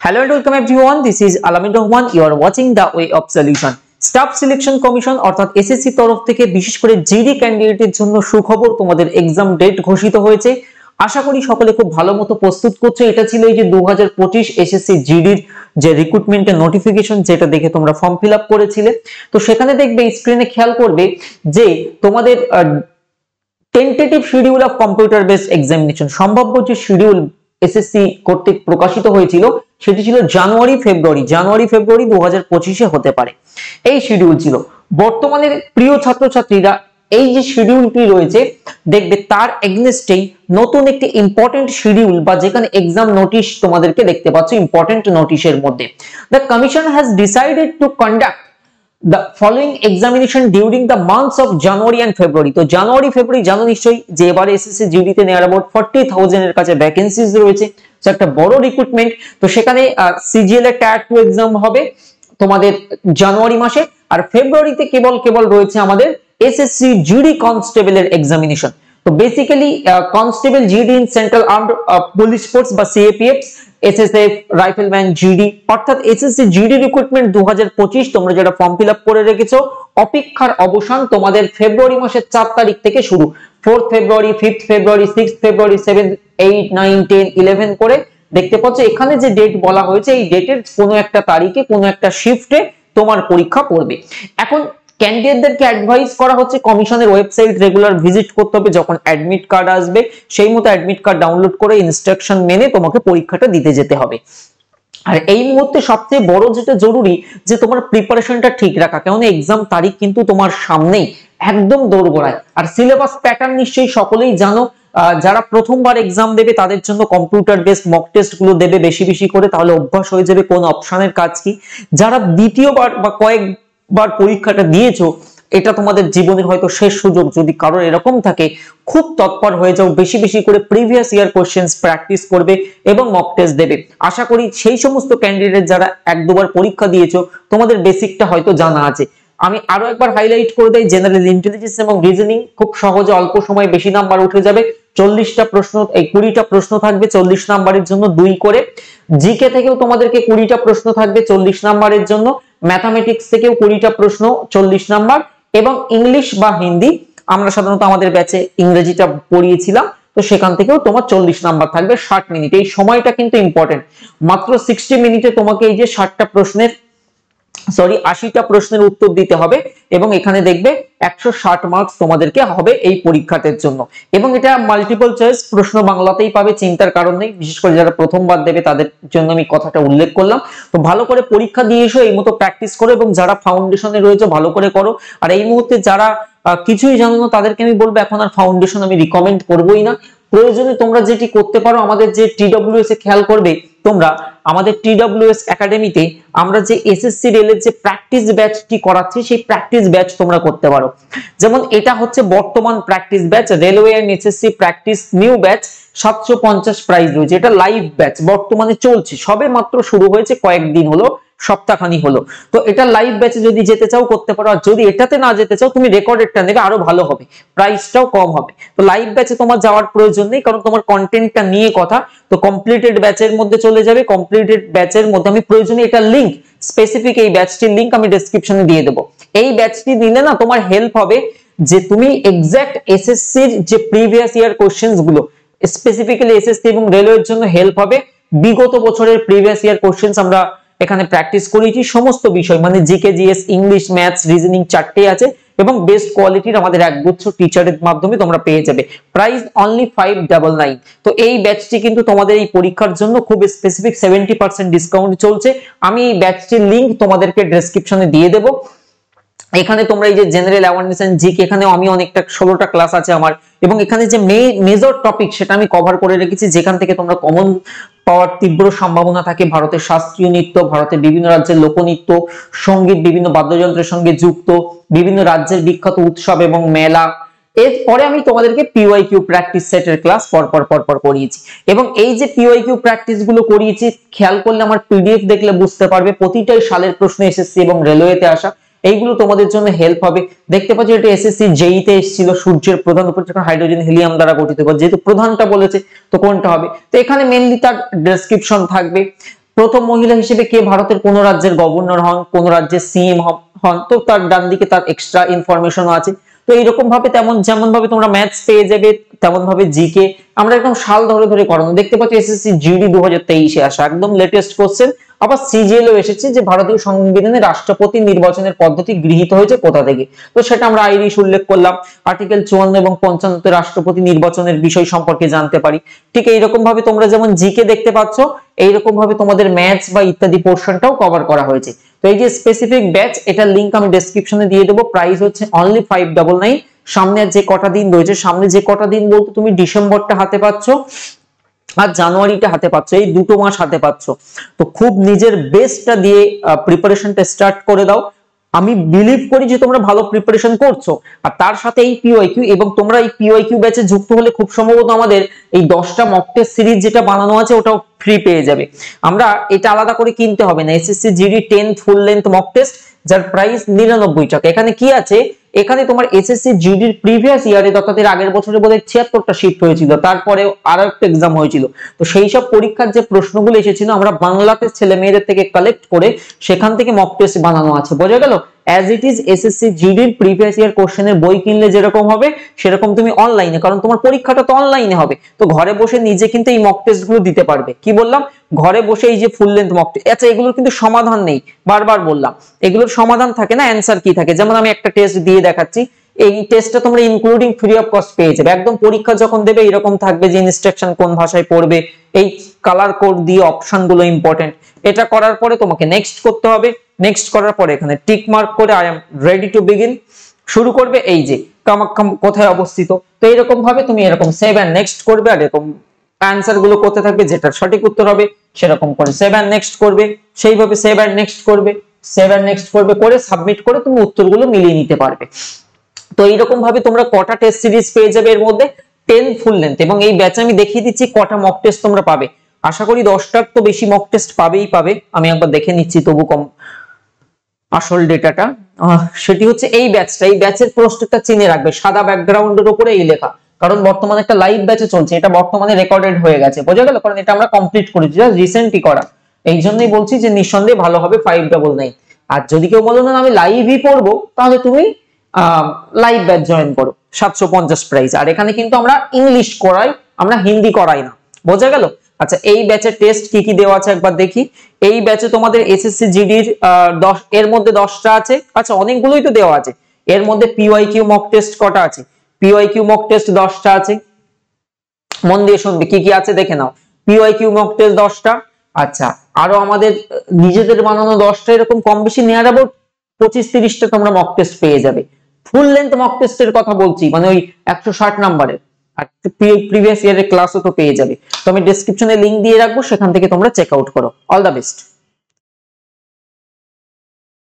Hello and welcome everyone. This is Alamin Rahman. You are watching The Way of Solution. Staff selection commission অর্থাৎ SSC তরফ থেকে বিশেষ করে GD ক্যান্ডিডেটের জন্য সুখবর, তোমাদের এক্সাম ডেট ঘোষিত হয়েছে। আশা করি সকলে খুব ভালো মতো প্রস্তুত করছো। এটা ছিল এই যে 2025 এসএসসি জিডির যে রিক্রুটমেন্টের নোটিফিকেশন, যেটা দেখে তোমরা ফর্ম ফিল আপ করেছিলে। তো সেখানে দেখবে স্ক্রিনে খেয়াল করবে যে তোমাদের tentative schedule of computer based examination, সম্ভাব্য যে শিডিউল এসএসসি কর্তৃক প্রকাশিত হয়েছিল সেটি ছিল জানুয়ারি ফেব্রুয়ারি 2025-এ হতে পারে, এই শিডিউল ছিল। বর্তমানে প্রিয় ছাত্রছাত্রীরা এই যে শিডিউলটি রয়েছে দেখবে তার এগেইনস্টেই নতুন একটি ইম্পর্টেন্ট শিডিউল বা যেখানে এক্সাম নোটিশ তোমাদেরকে দেখতে পাচ্ছ ইম্পর্টেন্ট নোটিশের মধ্যে। The commission has decided to conduct the following examination during the months of January and February। তো জানুয়ারি ফেব্রুয়ারি জানো নিশ্চয়ই যে এবারে এসএসসি জিডি তে নেয়ার अबाउट 40,000 এর কাছে ভ্যাকেন্সিজ রয়েছে। তো একটা বড় রিক্রুটমেন্ট। তো সেখানে সিজিএল এর টায়ার 2 এক্সাম হবে তোমাদের জানুয়ারি মাসে, আর ফেব্রুয়ারিতে কেবল রয়েছে আমাদের এসএসসি জিডি কনস্টেবলের এক্সামিনেশন। তো basically constable GD in central armed police force বা সিএপিএফ, এসএসএফ, রাইফেলম্যান জিডি, অর্থাৎ এসএসসি জিডি রিক্রুটমেন্ট 2025 তোমরা যেটা ফর্ম ফিল আপ করে রেখেছো, অপেক্ষার অবসান তোমাদের ফেব্রুয়ারি মাসের 4 তারিখ থেকে শুরু। 4 ফেব্রুয়ারি, 5 ফেব্রুয়ারি, 6 ফেব্রুয়ারি, 7, 8, 9, 10, 11 করে দেখতে পাচ্ছ এখানে যে ডেট বলা হয়েছে, এই ডেটের কোনো একটা তারিখে কোনো একটা শিফটে তোমার পরীক্ষা পড়বে। এখন ক্যান্ডিডেটদেরকে অ্যাডভাইস করা হচ্ছে কমিশনের ওয়েবসাইট রেগুলার ভিজিট করতে হবে, যখন অ্যাডমিট কার্ড আসবে সেই মতো অ্যাডমিট কার্ড ডাউনলোড করে ইনস্ট্রাকশন মেনে তোমাকে পরীক্ষাটা দিতে যেতে হবে। আর এই মুহূর্তে সবচেয়ে বড় যেটা জরুরি যে তোমার প্রিপারেশনটা ঠিক রাখা, কারণ এক্সাম তারিখ কিন্তু তোমার সামনেই একদম দোরগোড়ায়। আর সিলেবাস প্যাটার্ন নিশ্চয়ই সকলেই জানো, যারা প্রথমবার এক্সাম দেবে তাদের জন্য কম্পিউটার বেসড মক টেস্ট গুলো দেবে বেশি করে, তাহলে অভ্যাস হয়ে যাবে কোন অপশনের কাজ কি। যারা দ্বিতীয়বার বা কয়েকবার পরীক্ষাটা দিয়েছো, এটা তোমাদের জীবনের হয়তো শেষ সুযোগ। যদি কারোর এরকম থাকে, খুব তৎপর হয়ে যাও, বেশি করে প্রিভিয়াস ইয়ার কোশ্চেন্স প্র্যাকটিস করবে এবং মক টেস্ট দেবে। আশা করি সেই সমস্ত ক্যান্ডিডেট যারা 1-2 বার পরীক্ষা দিয়েছো তোমাদের বেসিকটা হয়তো জানা আছে। আমি আরো একবার হাইলাইট করে দেই, জেনারেল ইন্টেলিজেন্স এবং রিজনিং খুব সহজে অল্প সময় বেশি নাম্বার উঠে যাবে। 40টা প্রশ্ন, এই 20টা প্রশ্ন থাকবে 40 নাম্বারের জন্য 2 করে। জিকে থেকেও তোমাদেরকে 20টা প্রশ্ন থাকবে 40 নাম্বারের জন্য। ম্যাথামেটিক্স থেকেও 20টা প্রশ্ন 40 নাম্বার, এবং ইংলিশ বা হিন্দি, আমরা সাধারণত আমাদের ব্যাচে ইংরেজিটা পড়িয়েছিলাম, তো সেখান থেকেও তোমার 40 নাম্বার থাকবে 60 মিনিট। এই সময়টা কিন্তু ইম্পর্টেন্ট। মাত্র 60 মিনিটে তোমাকে এই যে 80টা প্রশ্নের উত্তর দিতে হবে, এবং এখানে দেখবে 160 মার্কস তোমাদেরকে হবে এই পরীক্ষাটার জন্য। এবং এটা মাল্টিপল চয়েস প্রশ্ন, বাংলাতেই পাবে, চিন্তার কারণ নেই। বিশেষ করে যারা প্রথমবার দেবে তাদের জন্য আমি কথাটা উল্লেখ করলাম। তো ভালো করে পরীক্ষা দিয়ে এসো, এই মতো প্র্যাকটিস করো, এবং যারা ফাউন্ডেশনে রয়েছে ভালো করে করো। আর এই মুহূর্তে যারা কিছুই জানো না তাদেরকে আমি বলবো এখন আর ফাউন্ডেশন আমি রিকমেন্ড করবোই না। প্রয়োজনে তোমরা যেটি করতে পারো, আমাদের যে টিডব্লিউএস এ খেয়াল করবে তোমরা, আমাদের টিডব্লিউএস একাডেমিতে আমরা যে এসএসসি রেলের যে প্র্যাকটিস ব্যাচটি করাচ্ছি সেই প্র্যাকটিস ব্যাচ তোমরা করতে পারো। যেমন এটা হচ্ছে বর্তমান practice batch, railway and SSC practice new batch, 750 price রয়েছে। এটা লাইভ ব্যাচ বর্তমানে চলছে, সবে মাত্র শুরু হয়েছে, কয়েকদিন হলো, সপ্তাহখানি হলো। তো এটা লাইভ ব্যাচে যদি যেতে চাও করতে পারো, আর যদি এটাতে না যেতে চাও তুমি রেকর্ডেডটা নেবে, আরো ভালো হবে, প্রাইসটাও কম হবে। তো লাইভ ব্যাচে তোমার যাওয়ার প্রয়োজন নেই, কারণ তোমার কন্টেন্টটা নিয়ে কথা। তো কমপ্লিটেড ব্যাচের মধ্যে চলে যাবে। কমপ্লিটেড ব্যাচের মধ্যে আমি প্রয়োজনে এটা লিংক, স্পেসিফিক এই ব্যাচটির লিংক আমি ডেসক্রিপশনে দিয়ে দেবো। এই ব্যাচটি দিলে না তোমার হেল্প হবে যে তুমি এক্সাক্ট এসএসসির যে প্রিভিয়াস ইয়ার কোশ্চেন্স গুলো, স্পেসিফিক্যালি এসএসসি এবং রেলওয়ের জন্য হেল্প হবে। বিগত বছরের প্রিভিয়াস ইয়ার কোশ্চেন্স আমরা এখানে প্র্যাকটিস করেছি, সমস্ত বিষয় মানে GK, GS, English, maths, reasoning 4টে আছে, এবং বেস্ট কোয়ালিটির আমাদের একগুচ্ছ টিচারের মাধ্যমে তোমরা পেয়ে যাবে। Price only 599। তো এই ব্যাচটি কিন্তু তোমাদের এই পরীক্ষার জন্য খুব স্পেসিফিক 70% ডিসকাউন্ট চলছে। আমি এই ব্যাচটির লিংক তোমাদেরকে ডেসক্রিপশনে দিয়ে দেবো। এখানে তোমরা এই যে জেনারেল অ্যাওয়ারনেস এন্ড জিকে, এখানেও আমি অনেকটা 16টা ক্লাস আছে আমার, এবং এখানে যে মেজর টপিক সেটা আমি কভার করে রেখেছি, যেখান থেকে তোমরা কমন পাওয়ার তীব্র সম্ভাবনা থাকে। ভারতের শাস্ত্রীয় নৃত্য, ভারতের বিভিন্ন রাজ্যের লোকনৃত্য, সঙ্গীত, বিভিন্ন বাদ্যযন্ত্রের সঙ্গে যুক্ত বিভিন্ন রাজ্যের বিখ্যাত উৎসব এবং মেলা। এরপরে আমি তোমাদেরকে পিওয়াইকিউ প্র্যাকটিস সেটের ক্লাস পরপর করিয়েছি, এবং এই যে পিওয়াইকিউ প্র্যাকটিস গুলো করিয়েছি খেয়াল করলে আমার পিডিএফ দেখলে বুঝতে পারবে প্রতিটাই সালের প্রশ্ন এসএসসি এবং রেলওয়েতে আসা। এইগুলো তোমাদের জন্য হেল্প হবে। দেখতে পাচ্ছ এটা এসএসসি জেই তে এসেছিল, সূর্যের প্রধান উপত্যকা হাইড্রোজেন হিলিয়াম দ্বারা গঠিত। যেহেতু প্রধানটা বলেছে তো কোনটা হবে, তো এখানে মেইনলি তার ডেসক্রিপশন থাকবে। প্রথম মহিলা হিসেবে কে ভারতের কোন রাজ্যের গভর্নর হন, কোন রাজ্যের সিএম হন, তো তার ডান দিকে তার এক্সট্রা ইনফরমেশনও আছে। তো এইরকম ভাবে যেমন ভাবে তোমরা ম্যাথস পেয়ে যাবে, তেমন ভাবে জিকে আমরা একদম সাল ধরে ধরে করানো। দেখতে পাচ্ছ এসএসসি জিডি 2023 আসা একদম লেটেস্ট কোশ্চেন। আবার সিজিএলও এসেছে যে ভারতীয় সংবিধানে রাষ্ট্রপতি নির্বাচনের পদ্ধতি গৃহীত হয়েছে কোথা থেকে, তো সেটা আমরা আইরিশ উল্লেখ করলাম। আর্টিকেল 54 এবং 55 তে রাষ্ট্রপতি নির্বাচনের বিষয় সম্পর্কে জানতে পারি। ঠিক এইরকম ভাবে তোমরা যেমন জিকে দেখতে পাচ্ছ, এইরকম ভাবে তোমাদের ম্যাথস বা ইত্যাদি পোর্শনটাও কভার করা হয়েছে। তো এই যে স্পেসিফিক ব্যাচ, এটার লিংক আমি ডেসক্রিপশনে দিয়ে দেবো। প্রাইস হচ্ছে অনলি 599। সামনে যে কটা দিন রয়েছে, সামনে যে কটা দিন বলতে তুমি ডিসেম্বরটা হাতে পাচ্ছ আর জানুয়ারিটা হাতে পাচ্ছ, এই দুটো মাস হাতে পাচ্ছ। তো খুব নিজের বেস্টটা দিয়ে প্রিপারেশনটা স্টার্ট করে দাও। আমি বিলিভ করি যে তোমরা ভালো প্রিপারেশন করছো। আর তার সাথে এই পিওয়াইকিউ, এবং তোমরা এই পিওয়াইকিউ ব্যাচে যুক্ত হলে খুব সম্ভবত আমাদের এই 10টা মক টেস্ট সিরিজ যেটা বানানো আছে ওটাও ফ্রি পেয়ে যাবে। আমরা এটা আলাদা করে কিনতে হবে না। SSC GD 10 full length mock test, যার প্রাইস 99 টাকা। এখানে কি আছে, এখানে তোমার এসএসসি জিডির প্রিভিয়াস ইয়ারে অর্থাৎ এর আগের বছরে বোধহয় 76টা শিফট হয়েছিল, তারপরে আরো একটা এক্সাম হয়েছিল। তো সেই সব পরীক্ষার যে প্রশ্নগুলো এসেছিল আমরা বাংলাতে ছেলে মেয়েদের থেকে কালেক্ট করে সেখান থেকে মক টেস্ট বানানো আছে। বোঝা গেল? অ্যাজ ইট ইজ এসএসসি জিডির প্রিভিয়াস ইয়ার কোশ্চেনের বই কিনলে যেরকম হবে সেরকম তুমি অনলাইনে, কারণ তোমার পরীক্ষাটা তো অনলাইনে হবে, তো ঘরে বসে নিজে কিন্তু এই মক টেস্ট গুলো দিতে পারবে। কি বললাম? ঘরে বসে এই যে ফুল লেন্থ মক টেস্ট। আচ্ছা, এগুলোর কিন্তু সমাধান নেই, বারবার বললাম এগুলোর সমাধান থাকে না, অ্যান্সার কি থাকে। যেমন আমি একটা টেস্ট দিয়ে দেখাচ্ছি, এই টেস্টটা তোমরা ইনক্লুডিং ফ্রি অফ কস্ট পেয়ে যাবে। একদম পরীক্ষা যখন দেবে এরকম থাকবে যে ইনস্ট্রাকশন কোন ভাষায় পড়বে, এই কালার কোড দিয়ে অপশন গুলো ইম্পর্টেন্ট। এটা করার পরে তোমাকে নেক্সট করতে হবে। নেক্সট করার পরে এখানে টিক মার্ক করে I am ready to begin শুরু করবে। এই যে কামাখ্যা কোথায় অবস্থিত, তো এরকম ভাবে তুমি এরকম সেভ এন্ড নেক্সট করবে, আর এরকম অ্যান্সার গুলো করতে থাকবে, যেটা সঠিক উত্তর হবে সেরকম করে সেভ এন্ড নেক্সট করবে, সেইভাবে সেভ এন্ড নেক্সট করবে, সেভ এন্ড নেক্সট করবে, করে সাবমিট করে তুমি উত্তরগুলো মিলিয়ে নিতে পারবে। তো এইরকম ভাবে তোমরা কটা টেস্ট সিরিজ পেয়ে যাবে এর মধ্যে 10 ফুল লেন্থ, এবং এই ব্যাচে আমি দেখিয়ে দিচ্ছি কটা মক টেস্ট তোমরা পাবে। আশা করি 10টার তো বেশি মক টেস্ট পাবেই পাবে। আমি একবার দেখে নিচ্ছি তবু কম আসল ডেটাটা। সেটি হচ্ছে এই ব্যাচটা, এই ব্যাচের প্রশ্নটা চিনে রাখবে, সাদা ব্যাকগ্রাউন্ডের উপরে এই লেখা, কারণ বর্তমানে একটা লাইভ ব্যাচে চলছে, এটা বর্তমানে রেকর্ডেড হয়ে গেছে। বোঝা গেল? কারণ এটা আমরা কমপ্লিট করেছি, জাস্ট রিসেন্টলি করা, এই জন্যই বলছি যে নিঃসন্দেহে ভালো হবে 599। আর যদি কেউ বলো না আমি লাইভই পড়বো, তাহলে তুমি লাইভ ব্যাচ জয়েন করো, 750 প্রাইস। আর এখানে কিন্তু আমরা ইংলিশ করাই, আমরা হিন্দি করাই না। বোঝা গেল? আচ্ছা, এই ব্যাচের টেস্ট কি কি দেওয়া আছে একবার দেখি। এই ব্যাচে তোমাদের এসএসসি জিডির 10 এর মধ্যে 10টা আছে। আচ্ছা, অনেকগুলোই তো দেওয়া আছে। এর মধ্যে পিওয়াইকিউ মক টেস্ট কটা আছে? পিওয়াইকিউ মক টেস্ট 10টা আছে। মন দিয়ে শুনবে কি কি আছে দেখে নাও। পিওয়াইকিউ মক টেস্ট 10টা। আচ্ছা, আরো আমাদের নিজেদের বানানো 10টা, এরকম কম বেশি নিয়ার অ্যাবাউট 25-30টা তোমরা মক টেস্ট পেয়ে যাবে। ফুল লেন্থ মক টেস্টের কথা বলছি, মানে ওই 160 নম্বরের। আর প্রিভিয়াস ইয়ারের ক্লাসও তো পেয়ে যাবে। তো আমি ডেসক্রিপশনে লিংক দিয়ে রাখবো, সেখান থেকে তোমরা চেক আউট করো। All the best.